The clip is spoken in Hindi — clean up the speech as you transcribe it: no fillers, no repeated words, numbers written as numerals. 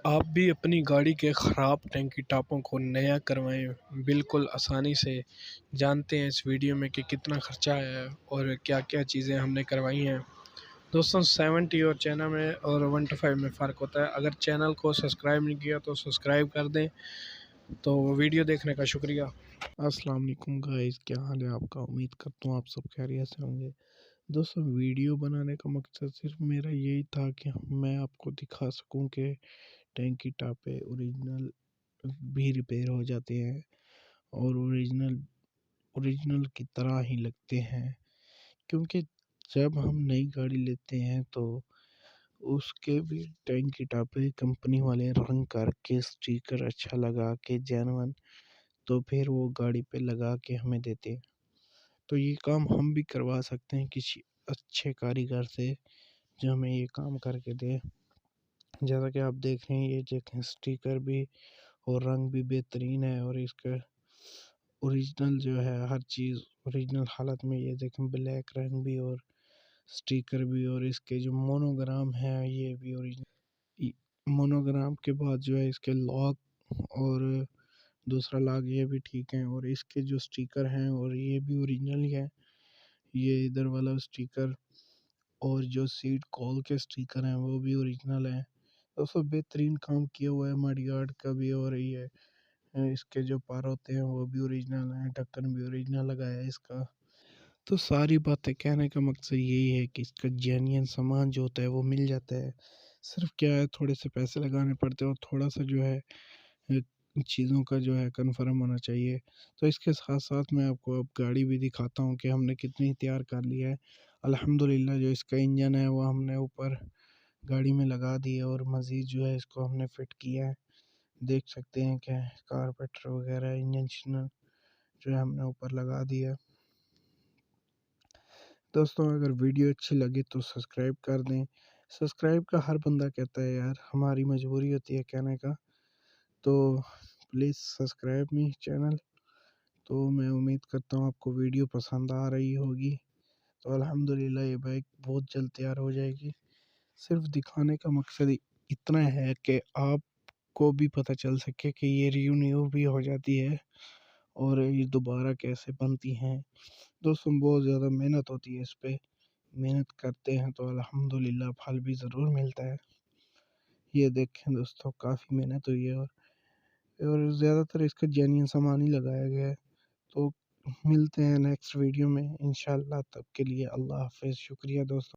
आप भी अपनी गाड़ी के ख़राब टंकी टापों को नया करवाएं बिल्कुल आसानी से। जानते हैं इस वीडियो में कि कितना खर्चा आया है और क्या-क्या चीज़ें हमने करवाई हैं। दोस्तों 70 और चैनल में और 1 to 5 में फ़र्क होता है। अगर चैनल को सब्सक्राइब नहीं किया तो सब्सक्राइब कर दें। तो वीडियो देखने का शुक्रिया। अस्सलाम वालेकुम गाइस, क्या हाल है आपका। उम्मीद करता हूँ आप सब खैरियत से होंगे। दोस्तों, वीडियो बनाने का मकसद सिर्फ मेरा यही था कि मैं आपको दिखा सकूं कि टैंकी टापे ओरिजिनल भी रिपेयर हो जाते हैं और ओरिजिनल ओरिजिनल की तरह ही लगते हैं। क्योंकि जब हम नई गाड़ी लेते हैं तो उसके भी टैंकी टापे कंपनी वाले रंग करके स्टिकर अच्छा लगा के जेन्युइन तो फिर वो गाड़ी पे लगा के हमें देते हैं। तो ये काम हम भी करवा सकते हैं किसी अच्छे कारीगर से जो हमें ये काम करके दे। जैसा कि आप देख रहे हैं, ये देखें स्टिकर भी और रंग भी बेहतरीन है और इसका ओरिजिनल जो है हर चीज़ ओरिजिनल हालत में। ये देखें ब्लैक रंग भी और स्टिकर भी और इसके जो मोनोग्राम है ये भी ओरिजिनल। मोनोग्राम के बाद जो है इसके लॉक और दूसरा लॉक ये भी ठीक है और इसके जो स्टिकर हैं और ये भी ओरिजिनल ही है। ये इधर वाला स्टिकर और जो सीट कॉल के स्टिकर हैं वो भी ओरिजिनल हैं। दोस्तों, बेहतरीन काम किया हुआ है मडगार्ड का भी और ये इसके जो पार होते हैं वो भी ओरिजिनल हैं, ढक्कन भी ओरिजिनल लगाया है इसका। तो सारी बातें कहने का मकसद यही है कि इसका जेन्युइन सामान जो होता है वो मिल जाता है। सिर्फ क्या है, थोड़े से पैसे लगाने पड़ते हैं और थोड़ा सा जो है चीज़ों का जो है कन्फर्म होना चाहिए। तो इसके साथ साथ मैं आपको अब गाड़ी भी दिखाता हूँ कि हमने कितनी तैयार कर लिया है। अल्हम्दुलिल्लाह जो इसका इंजन है वो हमने ऊपर गाड़ी में लगा दिया और मज़ीद जो है इसको हमने फिट किया है। देख सकते हैं कि कारपेटर वगैरह इंजन जो है हमने ऊपर लगा दिया। दोस्तों, अगर वीडियो अच्छी लगी तो सब्सक्राइब कर दें। सब्सक्राइब का हर बंदा कहता है यार, हमारी मजबूरी होती है कहने का। तो प्लीज़ सब्सक्राइब मी चैनल। तो मैं उम्मीद करता हूँ आपको वीडियो पसंद आ रही होगी। तो अल्हम्दुलिल्लाह ये बाइक बहुत जल्द तैयार हो जाएगी। सिर्फ दिखाने का मकसद इतना है कि आपको भी पता चल सके कि ये रिन्यू भी हो जाती है और ये दोबारा कैसे बनती हैं। दोस्तों, बहुत ज़्यादा मेहनत होती है इस पे। मेहनत करते हैं तो अल्हम्दुलिल्लाह फल भी ज़रूर मिलता है। ये देखें दोस्तों, काफ़ी मेहनत हुई है और ज़्यादातर इसका जेन्युइन सामान ही लगाया गया है। तो मिलते हैं नेक्स्ट वीडियो में इंशाल्लाह, तब के लिए अल्लाह हाफ़िज़। शुक्रिया दोस्तों।